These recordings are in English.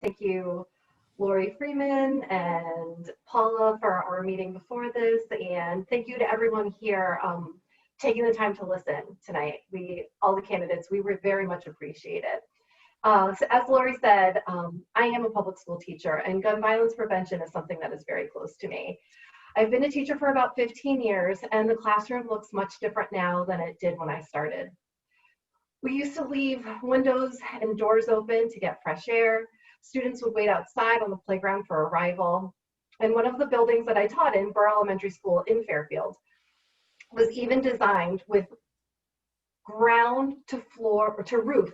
Thank you, Lori Freeman and Paula for our meeting before this, and thank you to everyone here taking the time to listen tonight. All the candidates, we were very much appreciate it. So as Lori said, I am a public school teacher, and gun violence prevention is something that is very close to me. I've been a teacher for about 15 years, and the classroom looks much different now than it did when I started. We used to leave windows and doors open to get fresh air. Students would wait outside on the playground for arrival. And one of the buildings that I taught in, Burr Elementary School in Fairfield, was even designed with ground to floor, or to roof,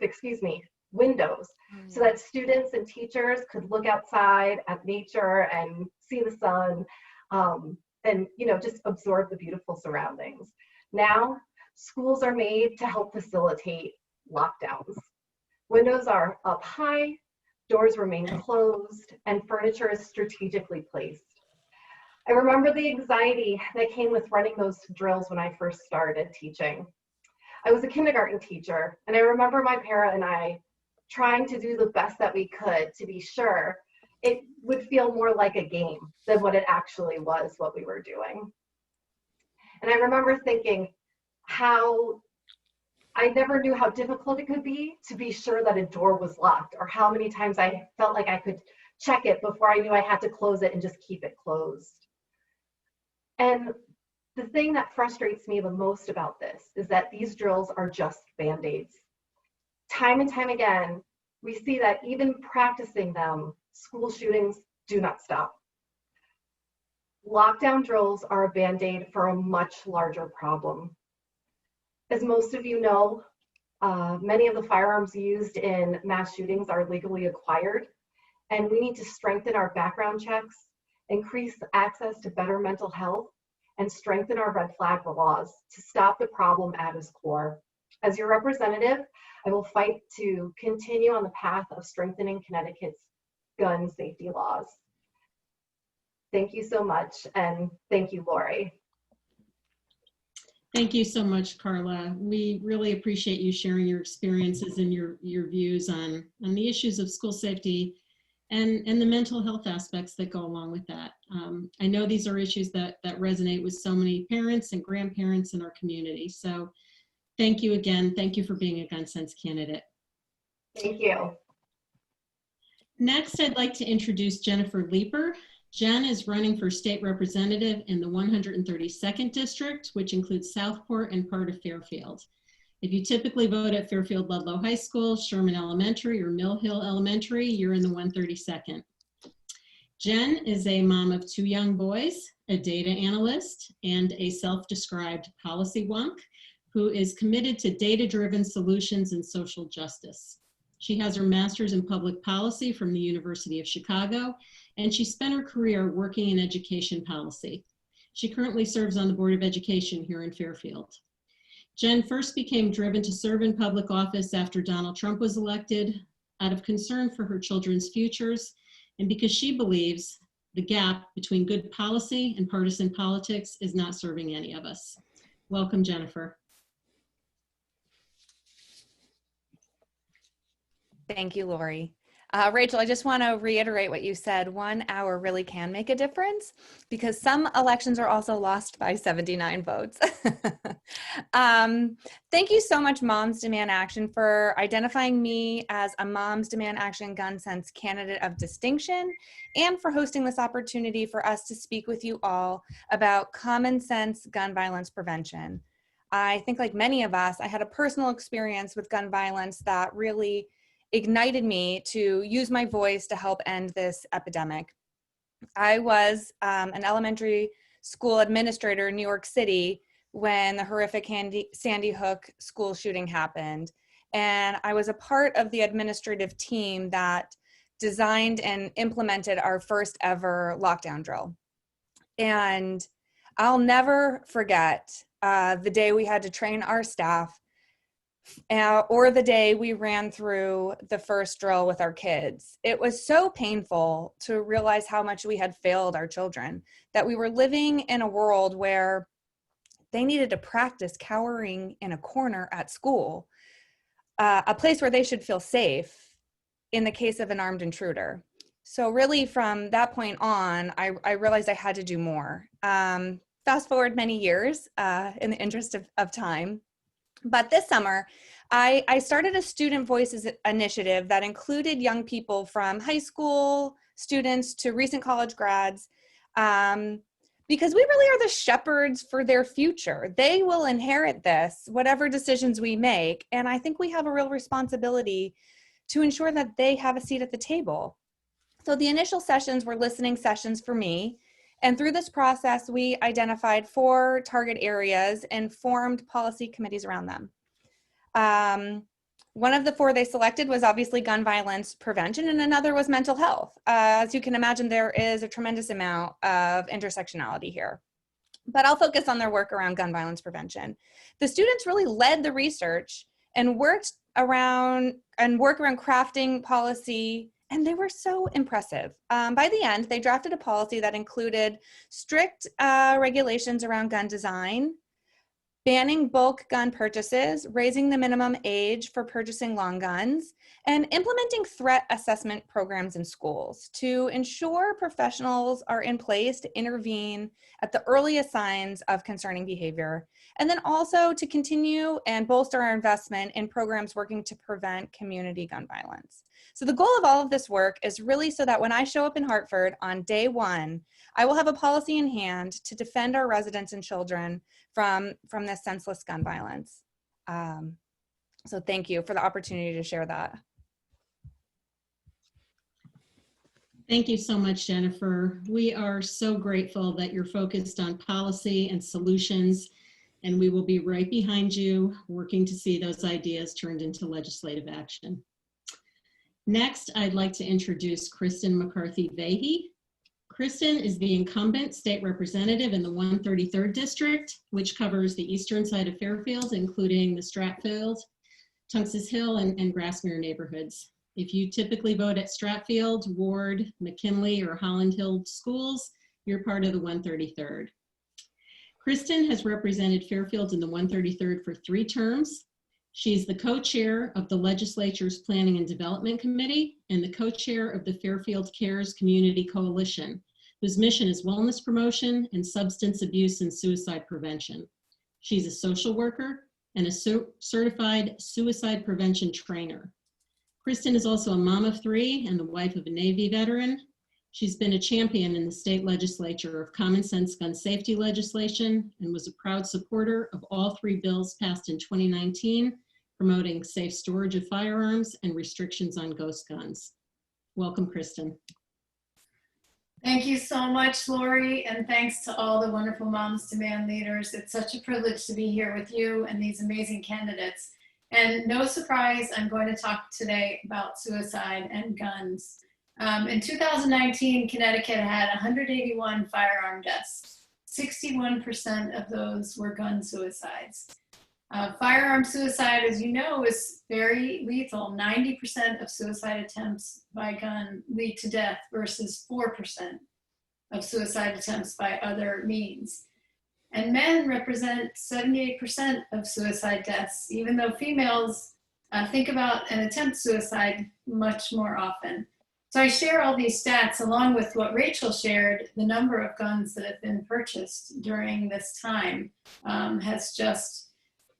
windows, so that students and teachers could look outside at nature and see the sun, and just absorb the beautiful surroundings. Now, schools are made to help facilitate lockdowns. Windows are up high, doors remain closed, and furniture is strategically placed. I remember the anxiety that came with running those drills when I first started teaching. I was a kindergarten teacher, and I remember my para and I trying to do the best that we could to be sure it would feel more like a game than what it actually was, what we were doing. And I remember thinking how I never knew how difficult it could be to be sure that a door was locked, or how many times I felt like I could check it before I knew I had to close it and just keep it closed. And the thing that frustrates me the most about this is that these drills are just Band-Aids. Time and time again, we see that even practicing them, school shootings do not stop. Lockdown drills are a Band-Aid for a much larger problem. As most of you know, many of the firearms used in mass shootings are legally acquired, and we need to strengthen our background checks, increase access to better mental health, and strengthen our red flag laws to stop the problem at its core. As your representative, I will fight to continue on the path of strengthening Connecticut's gun safety laws. Thank you so much, and thank you, Lori. Thank you so much, Carla. We really appreciate you sharing your experiences and your views on the issues of school safety and the mental health aspects that go along with that. I know these are issues that resonate with so many parents and grandparents in our community. So thank you again. Thank you for being a Gun Sense candidate. Thank you. Next, I'd like to introduce Jennifer Leeper. Jen is running for state representative in the 132nd district, which includes Southport and part of Fairfield. If you typically vote at Fairfield Ludlow High School, Sherman Elementary, or Mill Hill Elementary, you're in the 132nd. Jen is a mom of 2 young boys, a data analyst, and a self-described policy wonk who is committed to data-driven solutions and social justice. She has her master's in public policy from the University of Chicago, and she spent her career working in education policy. She currently serves on the Board of Education here in Fairfield. Jen first became driven to serve in public office after Donald Trump was elected, out of concern for her children's futures, and because she believes the gap between good policy and partisan politics is not serving any of us. Welcome, Jennifer. Thank you, Lori. Rachel, I just want to reiterate what you said. 1 hour really can make a difference because some elections are also lost by 79 votes. Thank you so much, Moms Demand Action, for identifying me as a Moms Demand Action Gun Sense candidate of distinction and for hosting this opportunity for us to speak with you all about common sense gun violence prevention. I think like many of us, I had a personal experience with gun violence that really ignited me to use my voice to help end this epidemic. I was an elementary school administrator in New York City when the horrific Sandy Hook school shooting happened. And I was a part of the administrative team that designed and implemented our first ever lockdown drill. And I'll never forget the day we had to train our staff or the day we ran through the first drill with our kids. It was so painful to realize how much we had failed our children, that we were living in a world where they needed to practice cowering in a corner at school, a place where they should feel safe. in the case of an armed intruder. So really from that point on, I realized I had to do more. Fast forward many years in the interest of time. But this summer, I started a Student Voices initiative that included young people from high school students to recent college grads, because we really are the shepherds for their future. They will inherit this, whatever decisions we make. And I think we have a real responsibility to ensure that they have a seat at the table. So the initial sessions were listening sessions for me. And through this process, we identified 4 target areas and formed policy committees around them. One of the 4 they selected was obviously gun violence prevention, and another was mental health. As you can imagine, there is a tremendous amount of intersectionality here. But I'll focus on their work around gun violence prevention. The students really led the research and work around crafting policy, and they were so impressive. By the end, they drafted a policy that included strict regulations around gun design, banning bulk gun purchases, raising the minimum age for purchasing long guns, and implementing threat assessment programs in schools to ensure professionals are in place to intervene at the earliest signs of concerning behavior, and then also to continue and bolster our investment in programs working to prevent community gun violence. So the goal of all of this work is really so that when I show up in Hartford on day 1, I will have a policy in hand to defend our residents and children from this senseless gun violence. So thank you for the opportunity to share that. Thank you so much, Jennifer. We are so grateful that you're focused on policy and solutions, and we will be right behind you working to see those ideas turned into legislative action. Next, I'd like to introduce Cristin McCarthy Vahey. Cristin is the incumbent state representative in the 133rd District, which covers the eastern side of Fairfield, including the Stratfield, Tunxas Hill, and Grassmere neighborhoods. If you typically vote at Stratfield, Ward, McKinley, or Holland Hill schools, you're part of the 133rd. Cristin has represented Fairfield in the 133rd for 3 terms. She's the co-chair of the legislature's Planning and Development Committee and the co-chair of the Fairfield Cares Community Coalition, whose mission is wellness promotion and substance abuse and suicide prevention. She's a social worker and a certified suicide prevention trainer. Cristin is also a mom of 3 and the wife of a Navy veteran. She's been a champion in the state legislature of common sense gun safety legislation and was a proud supporter of all 3 bills passed in 2019, promoting safe storage of firearms and restrictions on ghost guns. Welcome, Cristin. Thank you so much, Lori, and thanks to all the wonderful Moms Demand leaders. It's such a privilege to be here with you and these amazing candidates. And no surprise, I'm going to talk today about suicide and guns. In 2019, Connecticut had 181 firearm deaths. 61% of those were gun suicides. Firearm suicide, as you know, is very lethal. 90% of suicide attempts by gun lead to death versus 4% of suicide attempts by other means. And men represent 78% of suicide deaths, even though females think about and attempt suicide much more often. So I share all these stats along with what Rachel shared. The number of guns that have been purchased during this time has just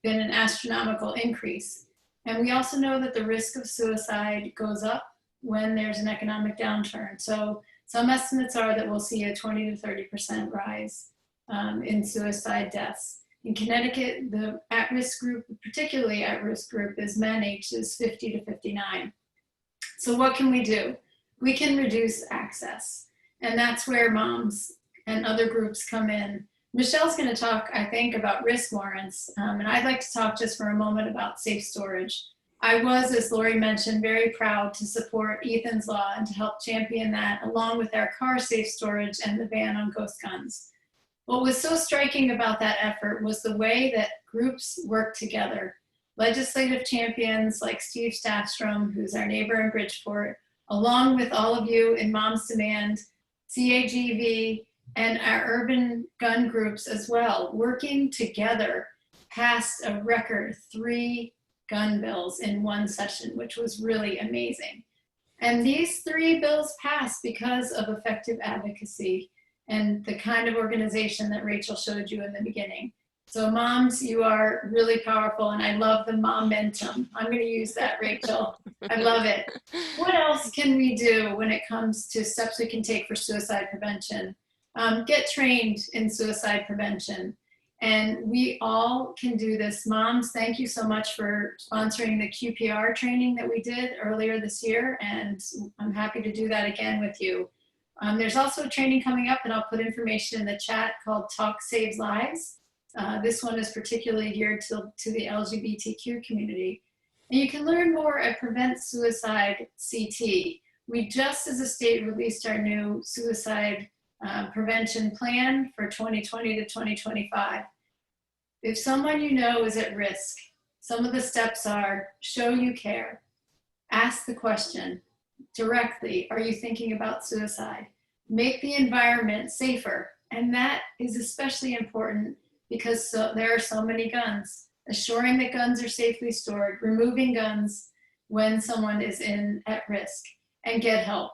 been an astronomical increase. And we also know that the risk of suicide goes up when there's an economic downturn. So some estimates are that we'll see a 20 to 30% rise in suicide deaths. In Connecticut, the at-risk group, particularly at-risk group, is men ages 50 to 59. So what can we do? We can reduce access. And that's where moms and other groups come in. Michelle's going to talk, I think, about risk warrants, and I'd like to talk just for a moment about safe storage. I was, as Lori mentioned, very proud to support Ethan's Law and to help champion that, along with our car safe storage and the ban on ghost guns. What was so striking about that effort was the way that groups work together. Legislative champions like Steve Statstrom, who's our neighbor in Bridgeport, along with all of you in Moms Demand, CAGV, and our urban gun groups as well, working together, passed a record 3 gun bills in one session, which was really amazing. And these 3 bills passed because of effective advocacy and the kind of organization that Rachel showed you in the beginning. So moms, you are really powerful, and I love the momentum. I'm going to use that, Rachel. I love it. What else can we do when it comes to steps we can take for suicide prevention? Get trained in suicide prevention. And we all can do this. Moms, thank you so much for sponsoring the QPR training that we did earlier this year, and I'm happy to do that again with you. There's also a training coming up, and I'll put information in the chat, called Talk Saves Lives. This one is particularly geared to the LGBTQ community. And you can learn more at Prevent Suicide CT. We just as a state released our new suicide prevention plan for 2020 to 2025. If someone you know is at risk, some of the steps are: show you care, ask the question directly, are you thinking about suicide? Make the environment safer, and that is especially important because there are so many guns. Assuring that guns are safely stored, removing guns when someone is at risk, and get help.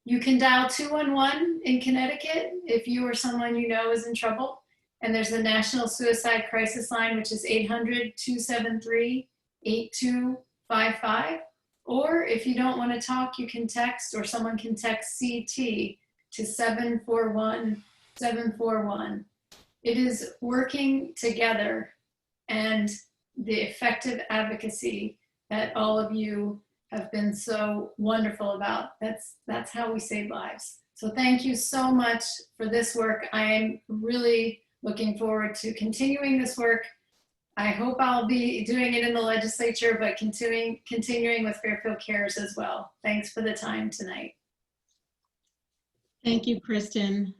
You can dial 211 in Connecticut if you or someone you know is in trouble. And there's the National Suicide Crisis Line, which is 800-273-8255. Or if you don't want to talk, you can text, or someone can text CT to 741-741. It is working together and the effective advocacy that all of you have been so wonderful about. That's how we save lives. So thank you so much for this work. I am really looking forward to continuing this work. I hope I'll be doing it in the legislature, but continuing with Fairfield Cares as well. Thanks for the time tonight. Thank you, Cristin.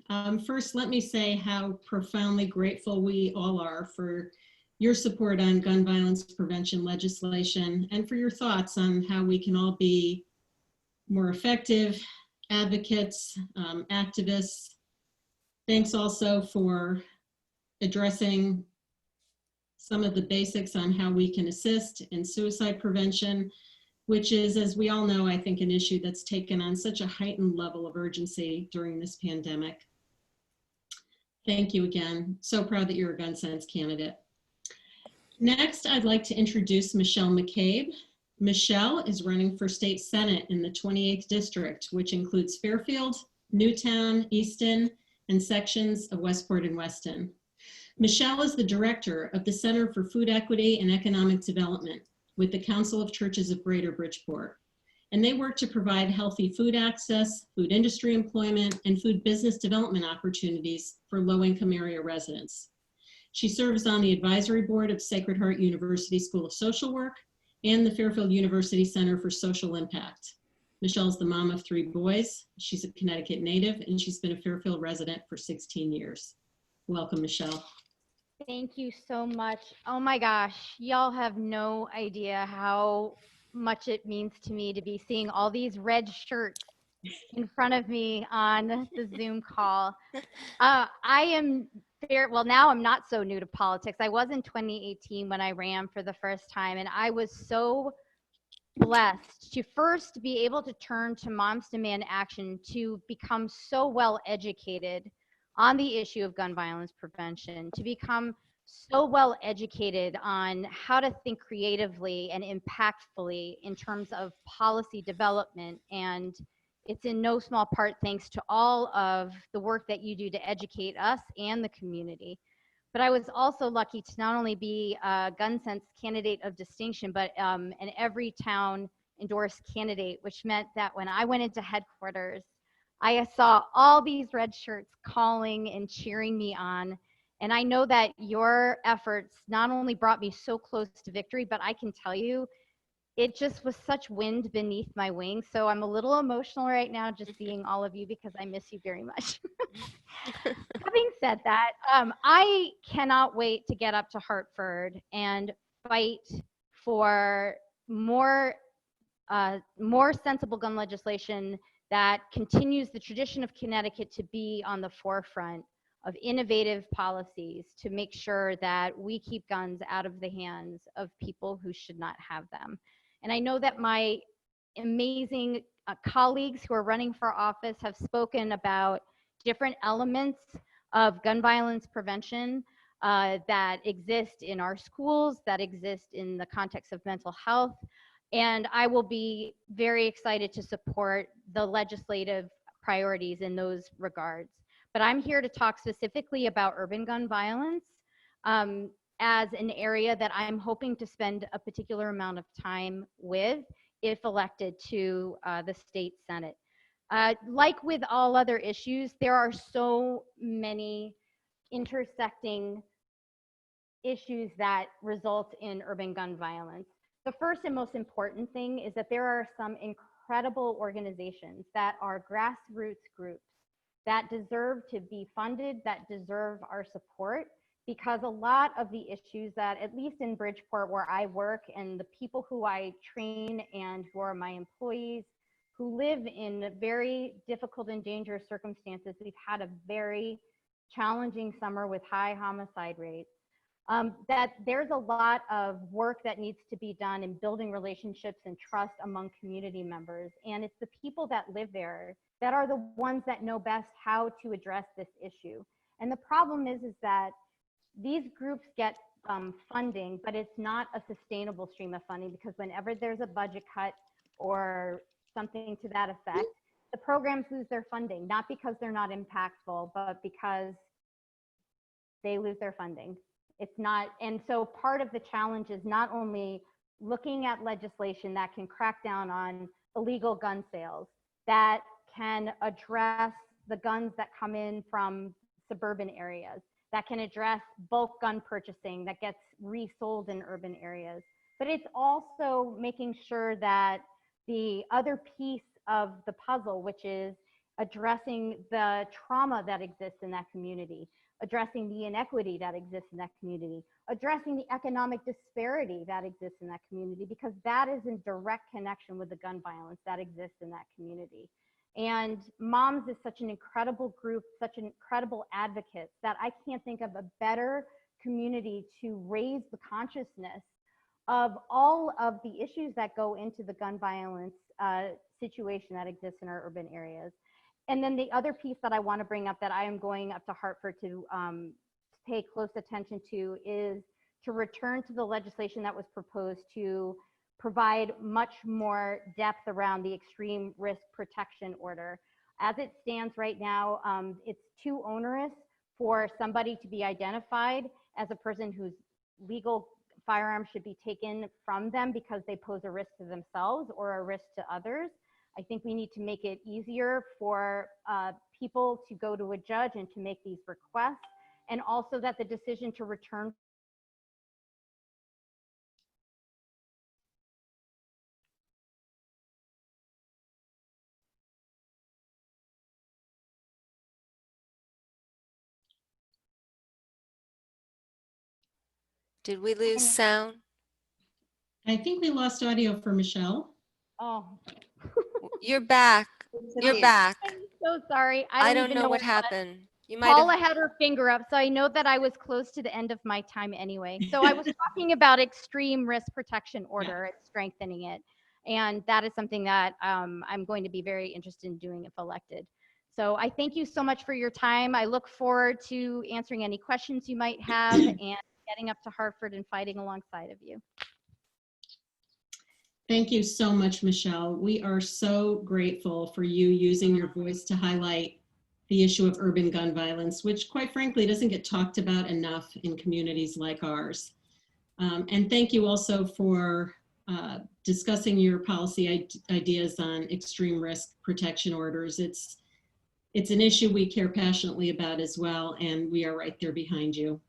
First, let me say how profoundly grateful we all are for your support on gun violence prevention legislation, and for your thoughts on how we can all be more effective advocates, activists. Thanks also for addressing some of the basics on how we can assist in suicide prevention, which is, as we all know, I think an issue that's taken on such a heightened level of urgency during this pandemic. Thank you again. So proud that you're a Gun Sense candidate. Next, I'd like to introduce Michelle McCabe. Michelle is running for state senate in the 28th district, which includes Fairfield, Newtown, Easton, and sections of Westport and Weston. Michelle is the director of the Center for Food Equity and Economic Development with the Council of Churches of Greater Bridgeport. And they work to provide healthy food access, food industry employment, and food business development opportunities for low-income area residents. She serves on the advisory board of Sacred Heart University School of Social Work and the Fairfield University Center for Social Impact. Michelle's the mom of 3 boys. She's a Connecticut native, and she's been a Fairfield resident for 16 years. Welcome, Michelle. Thank you so much. Oh my gosh, y'all have no idea how much it means to me to be seeing all these red shirts in front of me on the Zoom call. I am well, now I'm not so new to politics. I was in 2018 when I ran for the first time, and I was so blessed to first be able to turn to Moms Demand Action to become so well educated on the issue of gun violence prevention, to become so well educated on how to think creatively and impactfully in terms of policy development. And it's in no small part thanks to all of the work that you do to educate us and the community. But I was also lucky to not only be a Gun Sense candidate of distinction, but an every town endorsed candidate, which meant that when I went into headquarters, I saw all these red shirts calling and cheering me on. And I know that your efforts not only brought me so close to victory, but I can tell you, it just was such wind beneath my wings. So I'm a little emotional right now just seeing all of you because I miss you very much. Having said that, I cannot wait to get up to Hartford and fight for more sensible gun legislation that continues the tradition of Connecticut to be on the forefront of innovative policies to make sure that we keep guns out of the hands of people who should not have them. And I know that my amazing colleagues who are running for office have spoken about different elements of gun violence prevention that exist in our schools, that exist in the context of mental health. And I will be very excited to support the legislative priorities in those regards. But I'm here to talk specifically about urban gun violence as an area that I'm hoping to spend a particular amount of time with if elected to the state Senate. Like with all other issues, there are so many intersecting issues that result in urban gun violence. The first and most important thing is that there are some incredible organizations that are grassroots groups that deserve to be funded, that deserve our support, because a lot of the issues that, at least in Bridgeport where I work, and the people who I train and who are my employees, who live in very difficult and dangerous circumstances, we've had a very challenging summer with high homicide rates. That there's a lot of work that needs to be done in building relationships and trust among community members. And it's the people that live there that are the ones that know best how to address this issue. And the problem is that these groups get funding, but it's not a sustainable stream of funding, because whenever there's a budget cut or something to that effect, the programs lose their funding, not because they're not impactful, but because they lose their funding. It's not, and so part of the challenge is not only looking at legislation that can crack down on illegal gun sales, that can address the guns that come in from suburban areas, that can address bulk gun purchasing that gets resold in urban areas, but it's also making sure that the other piece of the puzzle, which is addressing the trauma that exists in that community, addressing the inequity that exists in that community, addressing the economic disparity that exists in that community, because that is in direct connection with the gun violence that exists in that community. And Moms is such an incredible group, such an incredible advocate, that I can't think of a better community to raise the consciousness of all of the issues that go into the gun violence situation that exists in our urban areas. And then the other piece that I want to bring up that I am going up to Hartford to pay close attention to is to return to the legislation that was proposed to provide much more depth around the extreme risk protection order. As it stands right now, it's too onerous for somebody to be identified as a person whose legal firearm should be taken from them because they pose a risk to themselves or a risk to others. I think we need to make it easier for people to go to a judge and to make these requests, and also that the decision to return Did we lose sound? I think we lost audio for Michelle. Oh, You're back. You're back. I'm so sorry. I don't even know what it was. happened. You might Paula have. had her finger up, so I know that I was close to the end of my time anyway. So I was talking about extreme risk protection order, it's strengthening it. And that is something that I'm going to be very interested in doing if elected. So I thank you so much for your time. I look forward to answering any questions you might have and getting up to Hartford and fighting alongside of you. Thank you so much, Michelle. We are so grateful for you using your voice to highlight the issue of urban gun violence, which quite frankly doesn't get talked about enough in communities like ours. And thank you also for discussing your policy ideas on extreme risk protection orders. It's an issue we care passionately about as well, and we are right there behind you.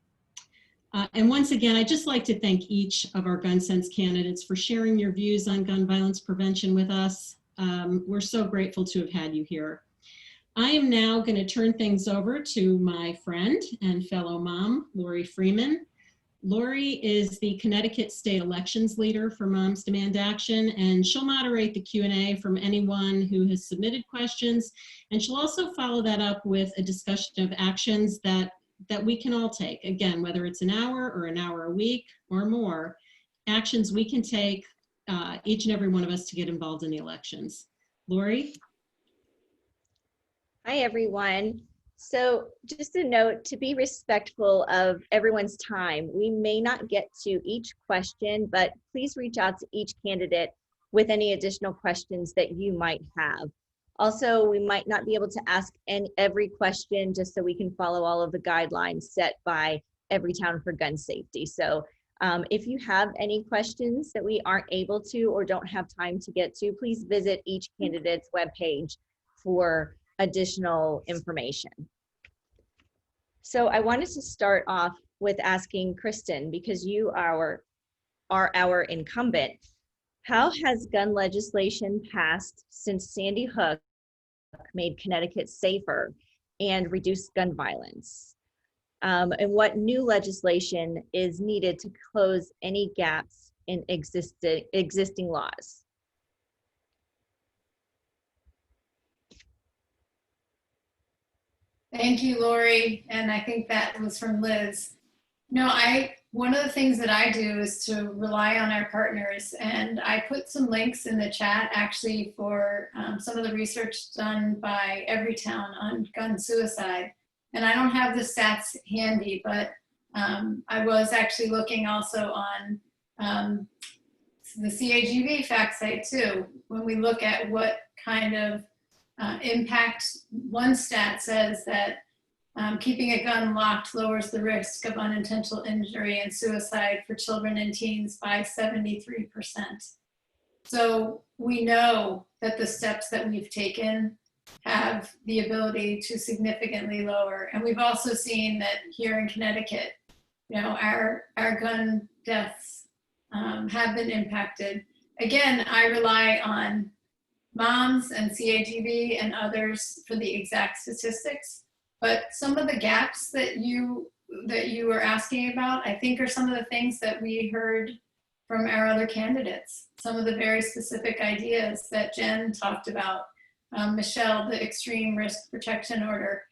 And once again, I'd just like to thank each of our Gun Sense candidates for sharing your views on gun violence prevention with us. We're so grateful to have had you here. I am now going to turn things over to my friend and fellow mom, Lori Freeman. Lori is the Connecticut State Elections Leader for Moms Demand Action, and she'll moderate the Q&A from anyone who has submitted questions. And she'll also follow that up with a discussion of actions that we can all take. Again, whether it's an hour or an hour a week or more, actions we can take, each and every one of us, to get involved in the elections. Lori? Hi, everyone. So just a note to be respectful of everyone's time. We may not get to each question, but please reach out to each candidate with any additional questions that you might have. Also, we might not be able to ask every question just so we can follow all of the guidelines set by Everytown for gun safety. So if you have any questions that we aren't able to or don't have time to get to, please visit each candidate's webpage for additional information. So I wanted to start off with asking Cristin, because you are our incumbent, how has gun legislation passed since Sandy Hook made Connecticut safer and reduced gun violence? And what new legislation is needed to close any gaps in existing laws? Thank you, Lori. And I think that was from Liz. No, one of the things that I do is to rely on our partners, and I put some links in the chat actually for some of the research done by Everytown on gun suicide. And I don't have the stats handy, but I was actually looking also on the CAGV fact site too. When we look at what kind of impact, one stat says that keeping a gun locked lowers the risk of unintentional injury and suicide for children and teens by 73%. So we know that the steps that we've taken have the ability to significantly lower. And we've also seen that here in Connecticut, you know, our gun deaths have been impacted. Again, I rely on moms and CAGV and others for the exact statistics. But some of the gaps that you were asking about, I think are some of the things that we heard from our other candidates. Some of the very specific ideas that Jen talked about, Michelle, the extreme risk protection order.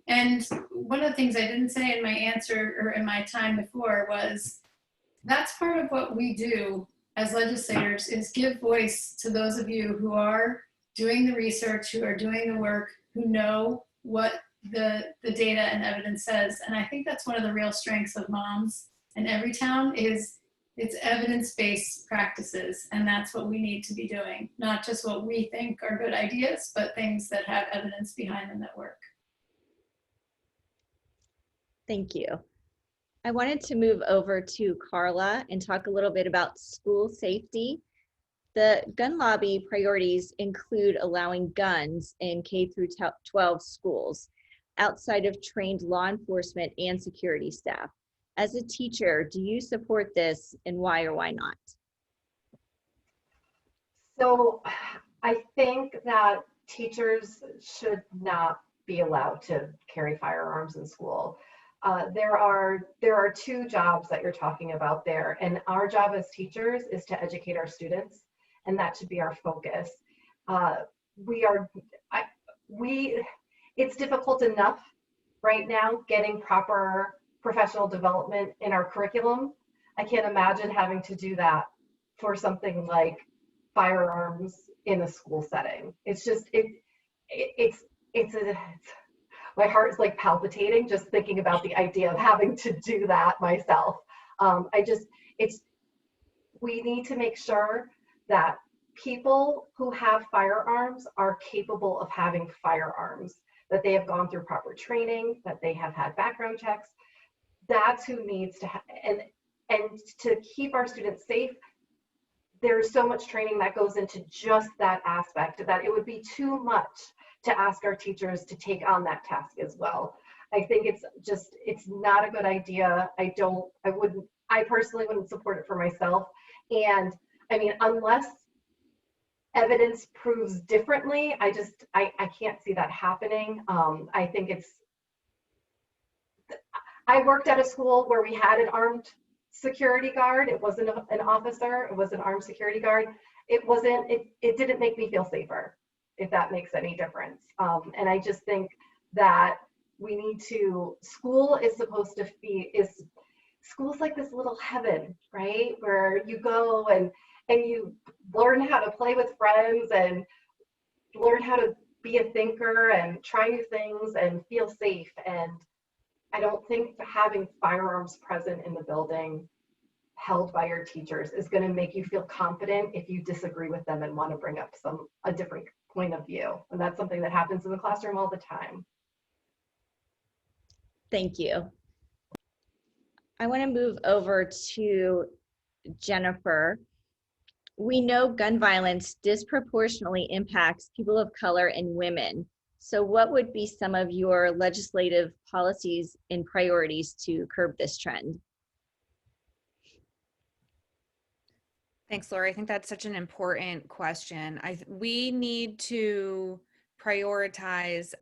And one of the things I didn't say in my answer or in my time before was, that's part of what we do as legislators, is give voice to those of you who are doing the research, who are doing the work, who know what the data and evidence says. And I think that's one of the real strengths of Moms in Everytown is it's evidence-based practices. And that's what we need to be doing. Not just what we think are good ideas, but things that have evidence behind them that work. Thank you. I wanted to move over to Carla and talk a little bit about school safety. The gun lobby priorities include allowing guns in K through 12 schools outside of trained law enforcement and security staff. As a teacher, do you support this, and why or why not? So I think that teachers should not be allowed to carry firearms in school. There are two jobs that you're talking about there, and our job as teachers is to educate our students, and that should be our focus. It's difficult enough right now getting proper professional development in our curriculum. I can't imagine having to do that for something like firearms in a school setting. It's just, my heart's like palpitating just thinking about the idea of having to do that myself. We need to make sure that people who have firearms are capable of having firearms, that they have gone through proper training, that they have had background checks. That's who needs to and to keep our students safe, there's so much training that goes into just that aspect, that it would be too much to ask our teachers to take on that task as well. I think it's not a good idea. I personally wouldn't support it for myself. And I mean, unless evidence proves differently, I can't see that happening. I worked at a school where we had an armed security guard. It wasn't an officer, it was an armed security guard. It didn't make me feel safer, if that makes any difference. And I just think that school is supposed to school's like this little heaven, right? Where you go and you learn how to play with friends, and learn how to be a thinker and try new things and feel safe. And I don't think having firearms present in the building held by your teachers is going to make you feel confident if you disagree with them and want to bring up a different point of view. And that's something that happens in the classroom all the time. Thank you. I want to move over to Jennifer. We know gun violence disproportionately impacts people of color and women. So what would be some of your legislative policies and priorities to curb this trend? Thanks, Lori. I think that's such an important question. We need to prioritize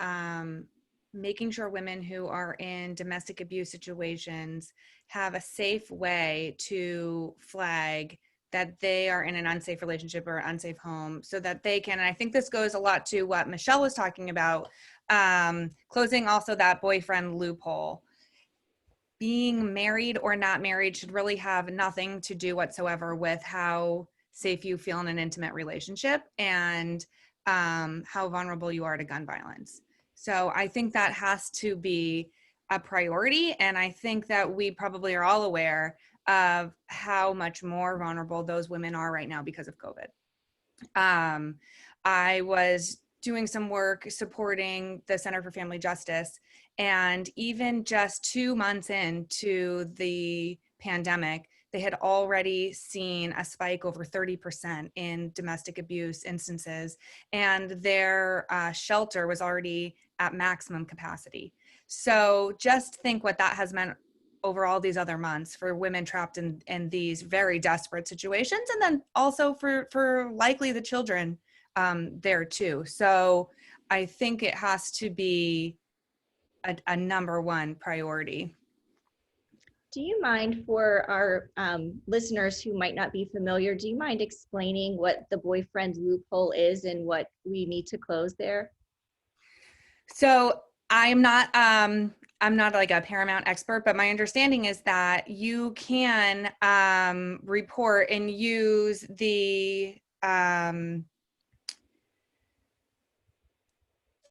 making sure women who are in domestic abuse situations have a safe way to flag that they are in an unsafe relationship or unsafe home, so that they can, and I think this goes a lot to what Michelle was talking about, closing also that boyfriend loophole. Being married or not married should really have nothing to do whatsoever with how safe you feel in an intimate relationship and how vulnerable you are to gun violence. So I think that has to be a priority. And I think that we probably are all aware of how much more vulnerable those women are right now because of COVID. I was doing some work supporting the Center for Family Justice, and even just 2 months into the pandemic, they had already seen a spike over 30% in domestic abuse instances, and their shelter was already at maximum capacity. So just think what that has meant over all these other months for women trapped in these very desperate situations, and then also for likely the children there too. So I think it has to be a number one priority. Do you mind, for our listeners who might not be familiar, do you mind explaining what the boyfriend loophole is and what we need to close there? So I'm not like a Paramount expert, but my understanding is that you can report and use the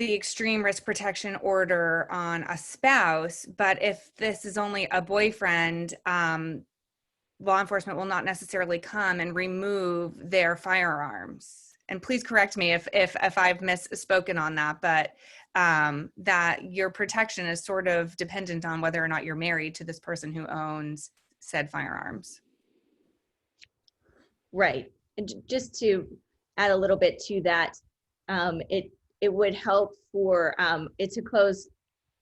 extreme risk protection order on a spouse, but if this is only a boyfriend, law enforcement will not necessarily come and remove their firearms. And please correct me if I've misspoken on that, but that your protection is sort of dependent on whether or not you're married to this person who owns said firearms. Right. And just to add a little bit to that, it would help for it to close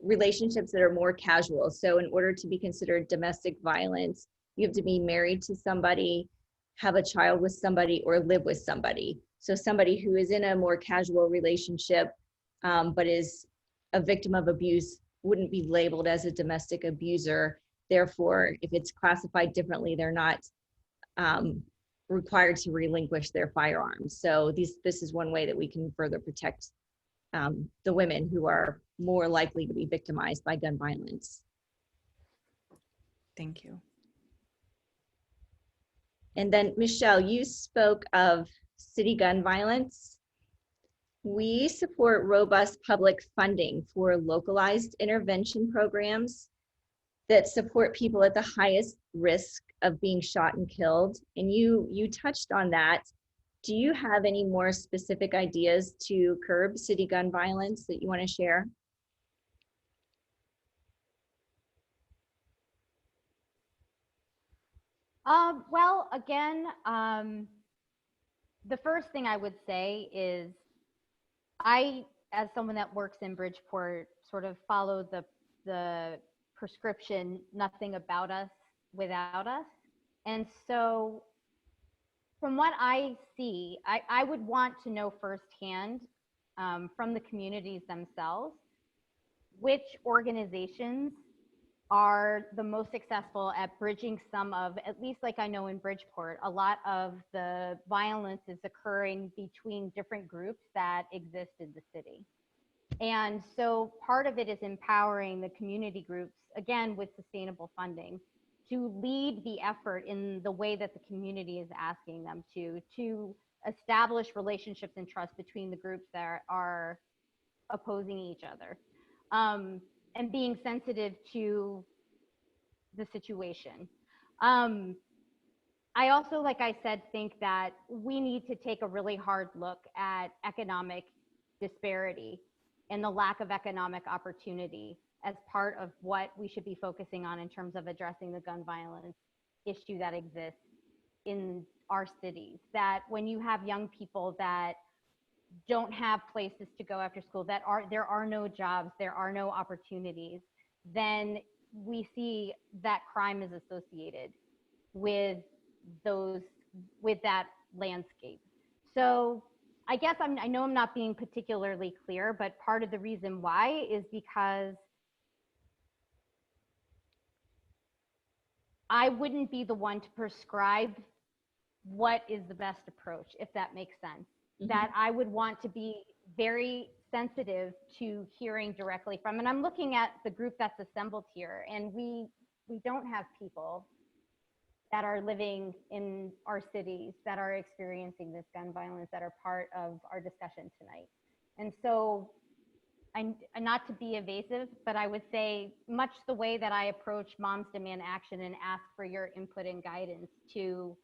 relationships that are more casual. So in order to be considered domestic violence, you have to be married to somebody, have a child with somebody, or live with somebody. So somebody who is in a more casual relationship but is a victim of abuse wouldn't be labeled as a domestic abuser. Therefore, if it's classified differently, they're not required to relinquish their firearms. So this is one way that we can further protect the women who are more likely to be victimized by gun violence. Thank you. And then Michelle, you spoke of city gun violence. We support robust public funding for localized intervention programs that support people at the highest risk of being shot and killed. And you touched on that. Do you have any more specific ideas to curb city gun violence that you want to share? Well, again, the first thing I would say is I, as someone that works in Bridgeport, sort of follow the prescription, nothing about us without us. And so from what I see, I would want to know firsthand from the communities themselves, which organizations are the most successful at bridging some of, at least like I know in Bridgeport, a lot of the violence is occurring between different groups that exist in the city. And so part of it is empowering the community groups, again, with sustainable funding, to lead the effort in the way that the community is asking them to establish relationships and trust between the groups that are opposing each other, and being sensitive to the situation. I also, like I said, think that we need to take a really hard look at economic disparity and the lack of economic opportunity as part of what we should be focusing on in terms of addressing the gun violence issue that exists in our cities. That when you have young people that don't have places to go after school, there are no jobs, there are no opportunities, then we see that crime is associated with that landscape. So I guess I know I'm not being particularly clear, but part of the reason why is because I wouldn't be the one to prescribe what is the best approach, if that makes sense. Mm-hmm. That I would want to be very sensitive to hearing directly from, and I'm looking at the group that's assembled here, and we don't have people that are living in our cities that are experiencing this gun violence that are part of our discussion tonight. And so I'm not to be evasive, but I would say much the way that I approach Moms Demand Action and ask for your input and guidance to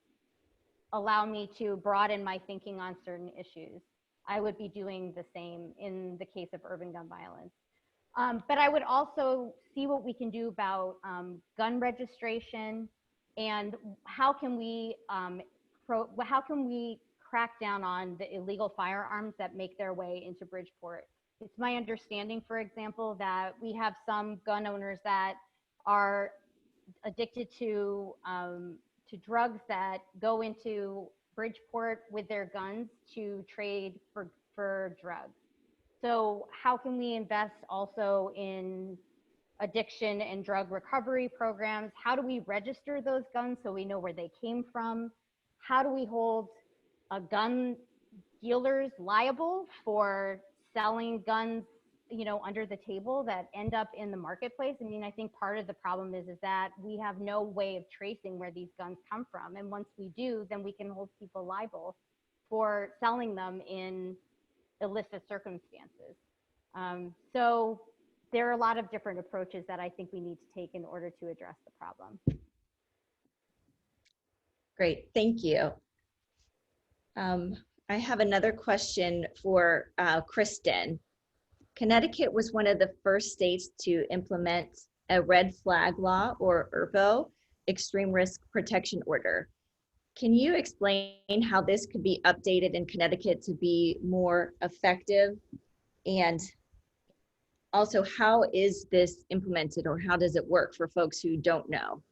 allow me to broaden my thinking on certain issues, I would be doing the same in the case of urban gun violence. But I would also see what we can do about gun registration, and how can we crack down on the illegal firearms that make their way into Bridgeport. It's my understanding, for example, that we have some gun owners that are addicted to drugs that go into Bridgeport with their guns to trade for drugs. So how can we invest also in addiction and drug recovery programs? How do we register those guns so we know where they came from? How do we hold gun dealers liable for selling guns, under the table that end up in the marketplace? I mean, I think part of the problem is that we have no way of tracing where these guns come from. And once we do, then we can hold people liable for selling them in illicit circumstances. So there are a lot of different approaches that I think we need to take in order to address the problem. Great, thank you. I have another question for Cristin. Connecticut was one of the first states to implement a red flag law, or ERPO, extreme risk protection order. Can you explain how this could be updated in Connecticut to be more effective? And also, how is this implemented, or how does it work for folks who don't know?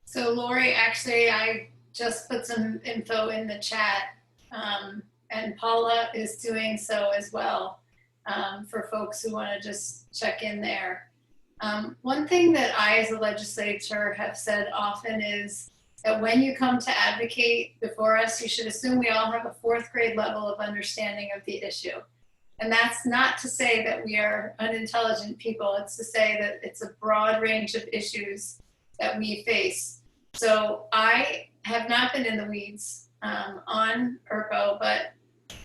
So Lori, actually, I just put some info in the chat, and Paula is doing so as well, for folks who want to just check in there. One thing that I, as a legislator, have said often is that when you come to advocate before us, you should assume we all have a 4th grade level of understanding of the issue. And that's not to say that we are unintelligent people. It's to say that it's a broad range of issues that we face. So I have not been in the weeds on ERPO, but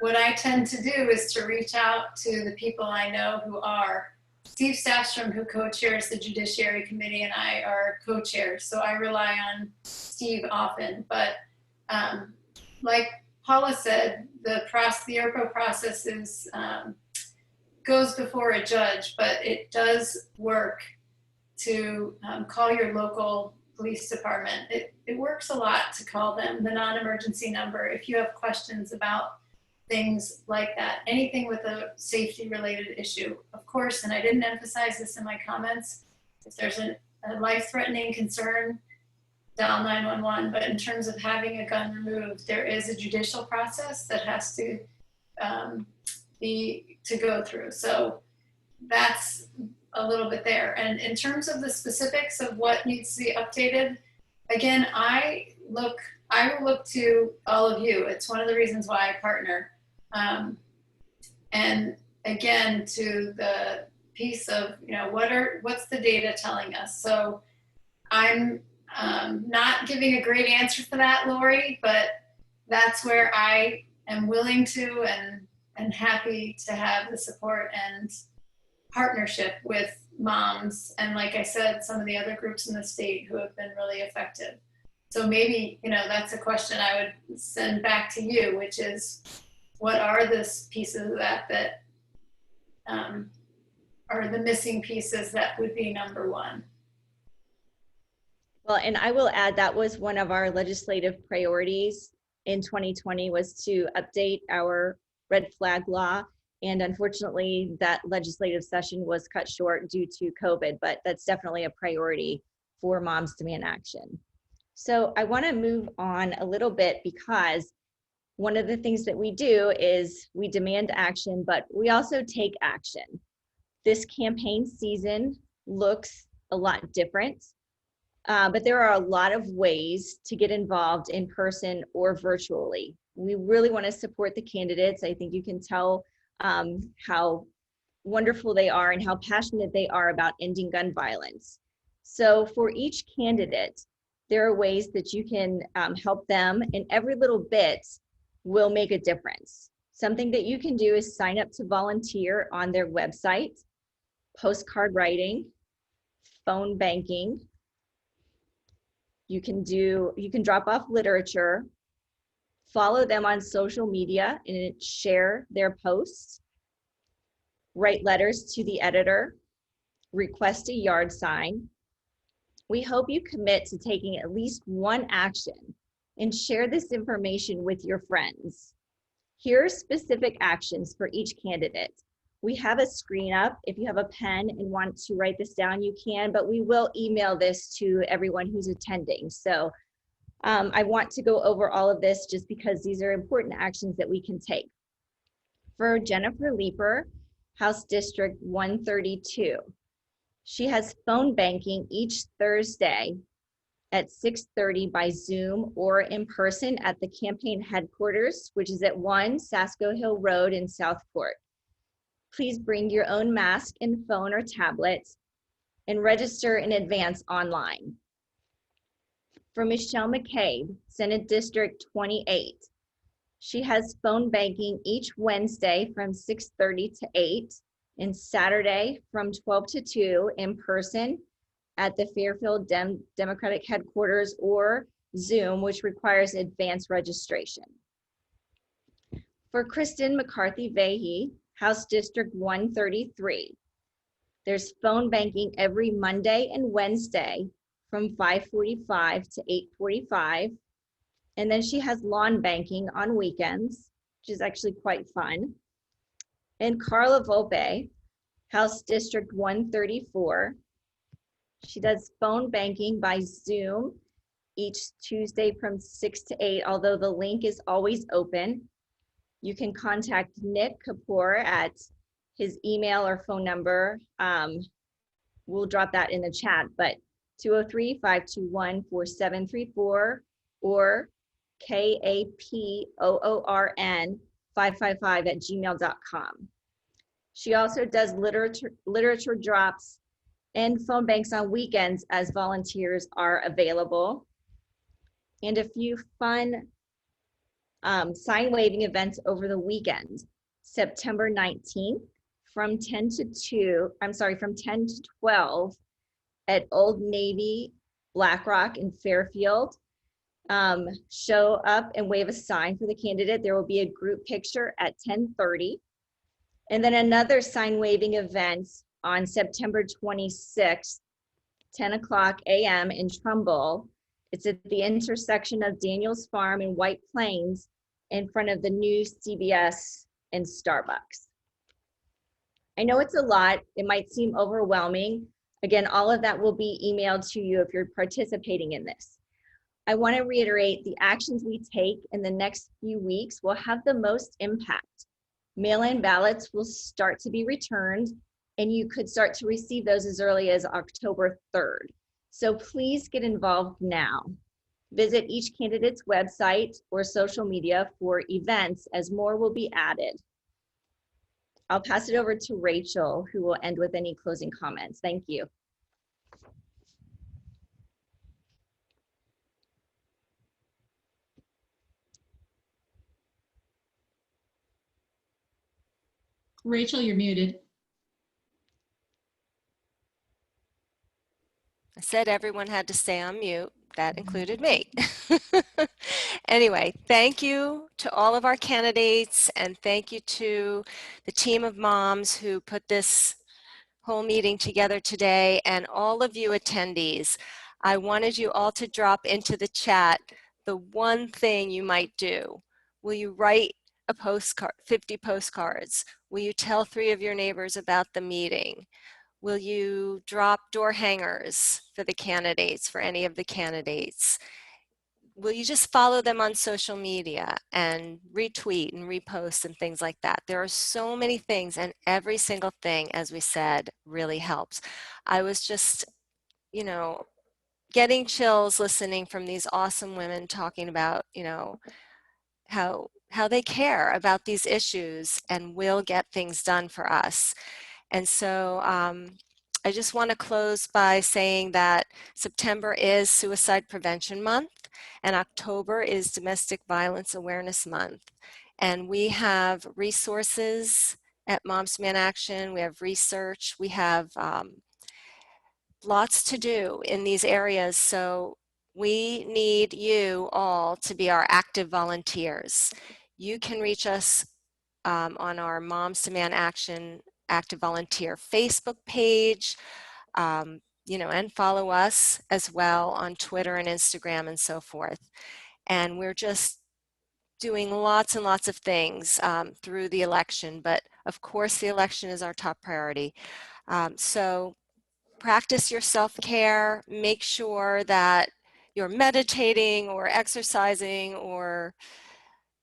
what I tend to do is to reach out to the people I know who are. Steve Staffstrom, who co-chairs the Judiciary Committee, and I are co-chairs, so I rely on Steve often. But like Paula said, the ERPO process is goes before a judge, but it does work to call your local police department. It works a lot to call them, the non-emergency number, if you have questions about things like that, anything with a safety related issue. Of course, and I didn't emphasize this in my comments, if there's a life-threatening concern, dial 911, but in terms of having a gun removed, there is a judicial process that has to go through. So that's a little bit there. And in terms of the specifics of what needs to be updated, again, I will look to all of you. It's one of the reasons why I partner. And again, to the piece of, what's the data telling us? So I'm not giving a great answer for that, Lori, but that's where I am willing to and happy to have the support and partnership with moms. And like I said, some of the other groups in the state who have been really effective. So maybe, that's a question I would send back to you, which is, what are the pieces of that are the missing pieces that would be number one? Well, and I will add that was one of our legislative priorities in 2020 was to update our red flag law. And unfortunately, that legislative session was cut short due to COVID, but that's definitely a priority for Moms Demand Action. So I want to move on a little bit, because one of the things that we do is we demand action, but we also take action. This campaign season looks a lot different, but there are a lot of ways to get involved in person or virtually. We really want to support the candidates. I think you can tell how wonderful they are and how passionate they are about ending gun violence. So for each candidate, there are ways that you can help them, and every little bit will make a difference. Something that you can do is sign up to volunteer on their website, postcard writing, phone banking. You can drop off literature, follow them on social media and share their posts, write letters to the editor, request a yard sign. We hope you commit to taking at least one action and share this information with your friends. Here are specific actions for each candidate. We have a screen up. If you have a pen and want to write this down, you can, but we will email this to everyone who's attending. So I want to go over all of this just because these are important actions that we can take. For Jennifer Leeper, House District 132, she has phone banking each Thursday at 6:30 by Zoom or in person at the campaign headquarters, which is at 1 Sasko Hill Road in Southport. Please bring your own mask and phone or tablet and register in advance online. For Michelle McCabe, Senate District 28, she has phone banking each Wednesday from 6:30 to 8 and Saturday from 12 to 2 in person at the Fairfield Democratic Headquarters or Zoom, which requires advanced registration. For Cristin McCarthy Vahey, House District 133, there's phone banking every Monday and Wednesday from 5:45 to 8:45. And then she has lawn banking on weekends, which is actually quite fun. And Carla Volpe, House District 134, she does phone banking by Zoom each Tuesday from 6 to 8, although the link is always open. You can contact Nick Kapoor at his email or phone number. We'll drop that in the chat, but 203-521-4734 or kapoorn555@gmail.com. She also does literature drops and phone banks on weekends as volunteers are available. And a few fun sign waving events over the weekend. September 19th from 10 to 12 at Old Navy, Blackrock in Fairfield. Show up and wave a sign for the candidate. There will be a group picture at 10:30. And then another sign waving event on September 26th, 10 o'clock a.m. in Trumbull. It's at the intersection of Daniels Farm and White Plains in front of the new CVS and Starbucks. I know it's a lot. It might seem overwhelming. Again, all of that will be emailed to you if you're participating in this. I want to reiterate the actions we take in the next few weeks will have the most impact. Mail-in ballots will start to be returned, and you could start to receive those as early as October 3rd. So please get involved now. Visit each candidate's website or social media for events, as more will be added. I'll pass it over to Rachel, who will end with any closing comments. Thank you. Rachel, you're muted. I said everyone had to stay on mute. That included me. Anyway, thank you to all of our candidates, and thank you to the team of moms who put this whole meeting together today, and all of you attendees. I wanted you all to drop into the chat the one thing you might do. Will you write a postcard, 50 postcards? Will you tell 3 of your neighbors about the meeting? Will you drop door hangers for the candidates, for any of the candidates? Will you just follow them on social media and retweet and repost and things like that? There are so many things, and every single thing, as we said, really helps. I was just, you know, getting chills listening from these awesome women talking about, you know, how they care about these issues and will get things done for us. And so I just want to close by saying that September is Suicide Prevention Month and October is Domestic Violence Awareness Month. And we have resources at Moms Demand Action. We have research. We have lots to do in these areas. So we need you all to be our active volunteers. You can reach us on our Moms Demand Action Active Volunteer Facebook page, you know, and follow us as well on Twitter and Instagram and so forth. And we're just doing lots and lots of things through the election, but of course the election is our top priority. So practice your self-care, make sure that you're meditating or exercising or,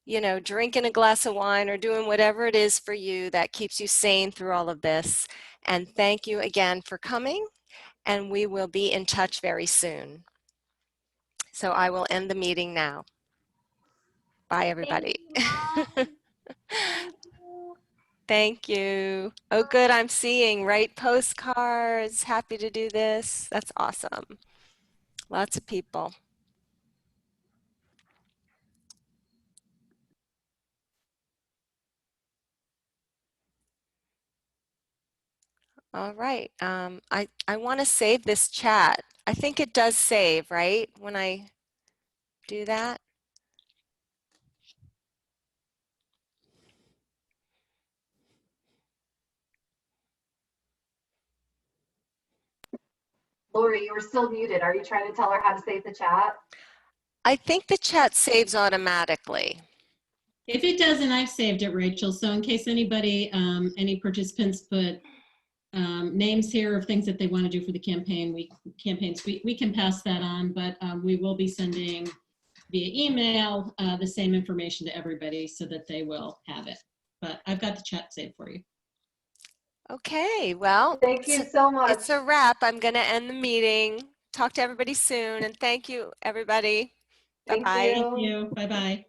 you know, drinking a glass of wine or doing whatever it is for you that keeps you sane through all of this. And thank you again for coming, and we will be in touch very soon. So I will end the meeting now. Bye, everybody. Thank you. Thank you. Oh, good. I'm seeing write postcards. Happy to do this. That's awesome. Lots of people. All right. I want to save this chat. I think it does save, right? When I do that. Lori, you were still muted. Are you trying to tell her how to save the chat? I think the chat saves automatically. If it doesn't, I've saved it, Rachel. So in case anybody, any participants put names here of things that they want to do for the campaign, we can pass that on, but we will be sending via email the same information to everybody so that they will have it. But I've got the chat saved for you. Okay, well, Thank you so much. it's a wrap. I'm going to end the meeting. Talk to everybody soon, and thank you, everybody. Thank Bye-bye. you. Thank you. Bye-bye.